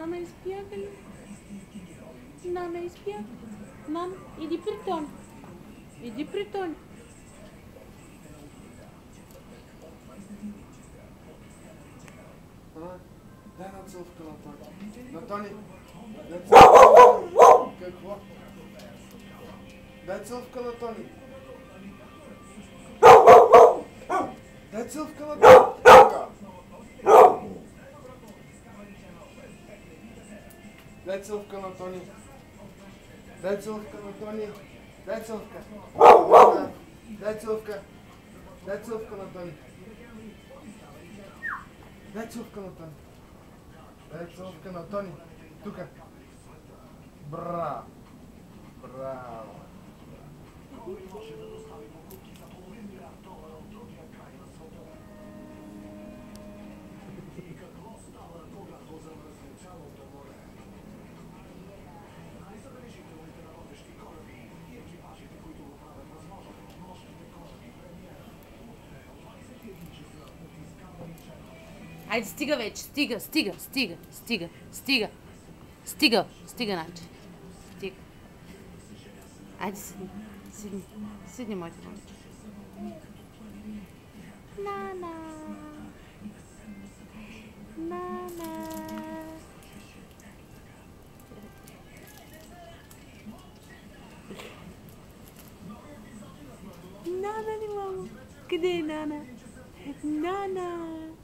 Нана изпяха ли? Нана изпя. Нана, иди при Тони. Иди при Тони. Дай на целувка на Тони. На Тони. Дай целувка. Какво? Дай целувка на Тони. Дай целувка на Тони. Дай целувка на Тони. Дай целувка на Тони. Дай целувка. Дай целувка. Дай целувка на Тони. Дай целувка на Тони. Дай целувка на Тони. Тука. Браво. Браво. Айде, стига вече, стига, Наче. Стига. Айде, седни, моите момиче. Нана. Нана ли, мамо? Къде е Нана? Нана!